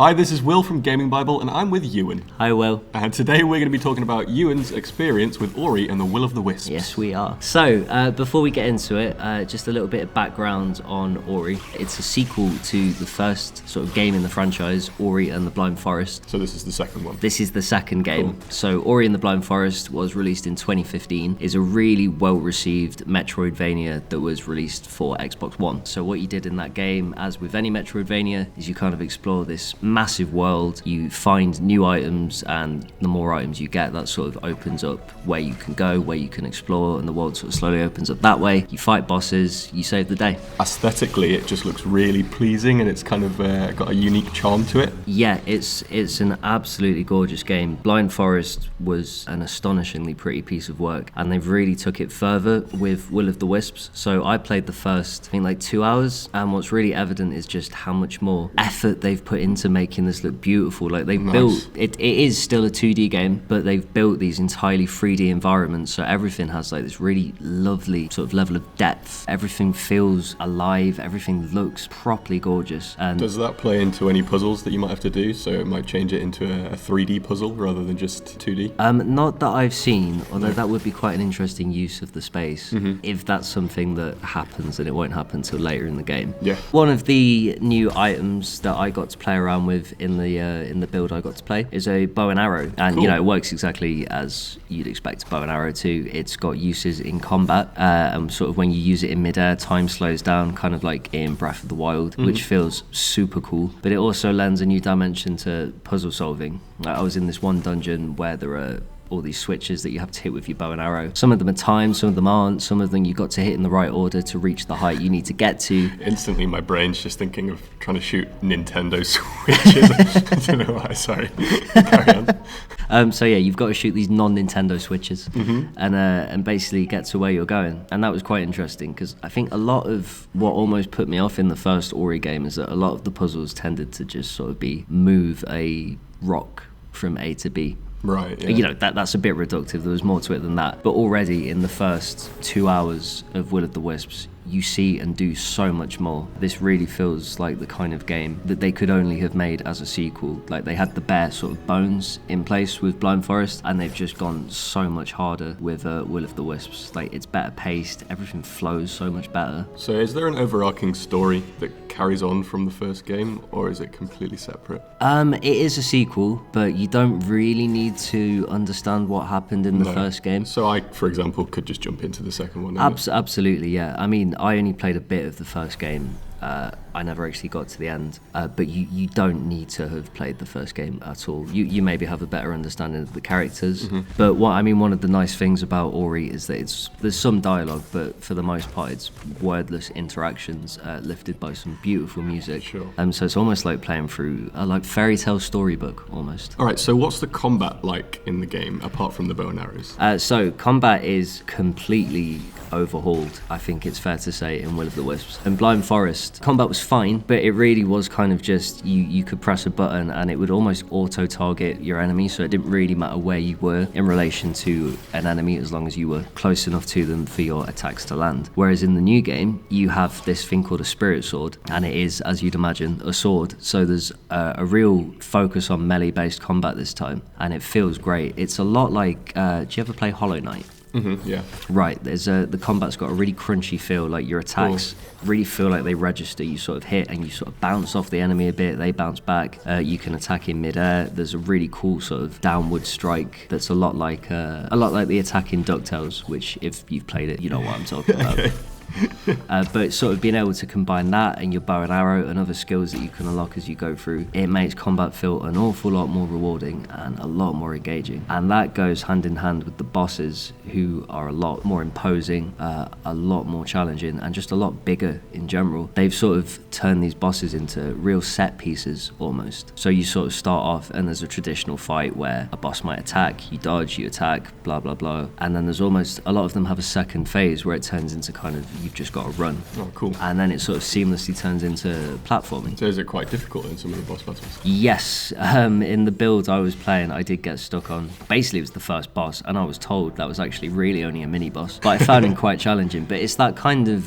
Hi, this is Will from GAMINGbible, and I'm with Ewan. Hi, Will. And today we're going to be talking about Ewan's experience with Ori and the Will of the Wisps. Yes, we are. So, before we get into it, just a little bit of background on Ori. It's a sequel to the first sort of game in the franchise, Ori and the Blind Forest. So this is the second one? This is the second game. Cool. So, Ori and the Blind Forest was released in 2015. It's a really well-received Metroidvania that was released for Xbox One. So what you did in that game, as with any Metroidvania, is you kind of explore this massive world. You find new items, and the more items you get, that sort of opens up where you can go, where you can explore, and the world sort of slowly opens up that way. You fight bosses, you save the day. Aesthetically, it just looks really pleasing, and it's kind of got a unique charm to it. Yeah, it's an absolutely gorgeous game. Blind Forest was an astonishingly pretty piece of work, and they've really took it further with Will of the Wisps. So I played the first, I think, like 2 hours, and what's really evident is just how much more effort they've put into making this look beautiful. Like they've built it is still a 2D game, but they've built these entirely 3D environments, so everything has like this really lovely sort of level of depth. Everything feels alive, everything looks properly gorgeous. And does that play into any puzzles that you might have to do, so it might change it into a 3D puzzle rather than just 2D? Not that I've seen, although that would be quite an interesting use of the space. If that's something that happens, and it won't happen till later in the game. Yeah. One of the new items that I got to play around with in the build I got to play is a bow and arrow, and cool. You know, it works exactly as you'd expect a bow and arrow to. It's got uses in combat, and sort of when you use it in midair, time slows down, kind of like in Breath of the Wild, which feels super cool. But it also lends a new dimension to puzzle solving. Like, I was in this one dungeon where there are all these switches that you have to hit with your bow and arrow. Some of them are timed, some of them aren't. Some of them you got to hit in the right order to reach the height you need to get to. Instantly my brain's just thinking of trying to shoot Nintendo Switches. I don't know why, sorry. Carry on. So yeah, you've got to shoot these non-Nintendo switches and basically get to where you're going. And that was quite interesting, because I think a lot of what almost put me off in the first Ori game is that a lot of the puzzles tended to just sort of be move a rock from A to B. Right, yeah. You know, that's a bit reductive. There was more to it than that. But already in the first 2 hours of Will of the Wisps, you see and do so much more. This really feels like the kind of game that they could only have made as a sequel. Like, they had the bare sort of bones in place with Blind Forest, and they've just gone so much harder with Will of the Wisps. Like, it's better paced, everything flows so much better. So is there an overarching story that carries on from the first game, or is it completely separate? It is a sequel, but you don't really need to understand what happened in the first game. So I, for example, could just jump into the second one. Absolutely, yeah. I mean, I only played a bit of the first game. I never actually got to the end, but you don't need to have played the first game at all. You maybe have a better understanding of the characters, but one of the nice things about Ori is that there's some dialogue, but for the most part it's wordless interactions lifted by some beautiful music. Sure. So it's almost like playing through a like fairy tale storybook almost. Alright, so what's the combat like in the game, apart from the bow and arrows? So combat is completely overhauled, I think it's fair to say, in Will of the Wisps. In Blind Forest, combat was fine, but it really was kind of just you could press a button and it would almost auto-target your enemy, so it didn't really matter where you were in relation to an enemy as long as you were close enough to them for your attacks to land. Whereas in the new game, you have this thing called a spirit sword, and it is, as you'd imagine, a sword. So there's a real focus on melee-based combat this time, and it feels great. It's a lot like, do you ever play Hollow Knight? Yeah. Right, the combat's got a really crunchy feel, like your attacks really feel like they register. You sort of hit and you sort of bounce off the enemy a bit, they bounce back. You can attack in midair. There's a really cool sort of downward strike that's a lot like the attack in DuckTales, which if you've played it, you know what I'm talking about. Okay. But sort of being able to combine that and your bow and arrow and other skills that you can unlock as you go through, it makes combat feel an awful lot more rewarding and a lot more engaging. And that goes hand in hand with the bosses, who are a lot more imposing, a lot more challenging, and just a lot bigger in general. They've sort of turned these bosses into real set pieces almost. So you sort of start off and there's a traditional fight where a boss might attack, you dodge, you attack, blah blah blah, and then there's almost a lot of them have a second phase where it turns into kind of you've just got to run. Oh, cool. And then it sort of seamlessly turns into platforming. So is it quite difficult in some of the boss battles? Yes. In the build I was playing, I did get stuck on, basically it was the first boss, and I was told that was actually really only a mini boss, but I found him quite challenging. But it's that kind of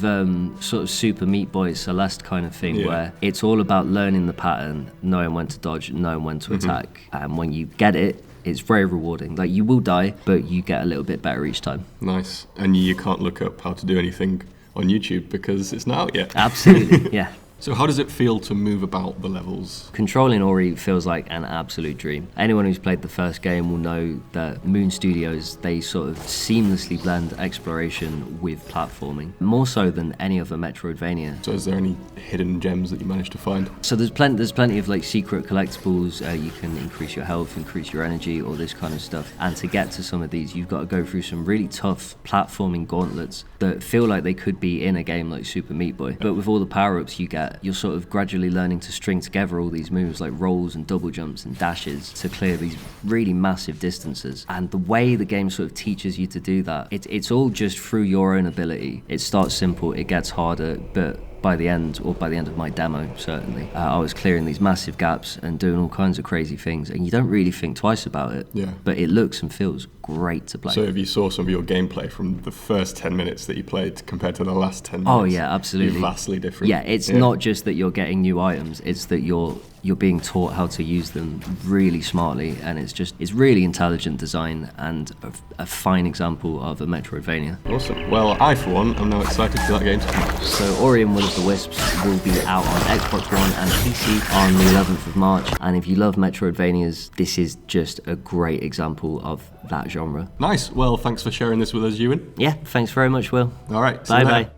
sort of Super Meat Boy Celeste kind of thing, where it's all about learning the pattern, knowing when to dodge, knowing when to attack, and when you get it, it's very rewarding. Like, you will die, but you get a little bit better each time. Nice. And you can't look up how to do anything on YouTube because it's not out yet. Absolutely, yeah. So how does it feel to move about the levels? Controlling Ori feels like an absolute dream. Anyone who's played the first game will know that Moon Studios, they sort of seamlessly blend exploration with platforming, more so than any other Metroidvania. So is there any hidden gems that you managed to find? So there's plenty of like secret collectibles. You can increase your health, increase your energy, all this kind of stuff. And to get to some of these, you've got to go through some really tough platforming gauntlets that feel like they could be in a game like Super Meat Boy. But with all the power-ups you get, you're sort of gradually learning to string together all these moves like rolls and double jumps and dashes to clear these really massive distances. And the way the game sort of teaches you to do that, it's all just through your own ability. It starts simple, it gets harder, but by the end of my demo, certainly, I was clearing these massive gaps and doing all kinds of crazy things, and you don't really think twice about it. Yeah. But it looks and feels great to play. So if you saw some of your gameplay from the first 10 minutes that you played compared to the last 10 minutes, oh yeah, absolutely, vastly different. Yeah, it's not just that you're getting new items, it's that you're being taught how to use them really smartly, and it's really intelligent design and a fine example of a Metroidvania. Awesome. Well, I for one am now excited for that game to come out. So Ori and Will of the Wisps will be out on Xbox One and PC on the 11th of March, and if you love Metroidvanias, this is just a great example of that genre. Nice. Well, thanks for sharing this with us, Ewan. Yeah, thanks very much, Will. All right. Bye bye.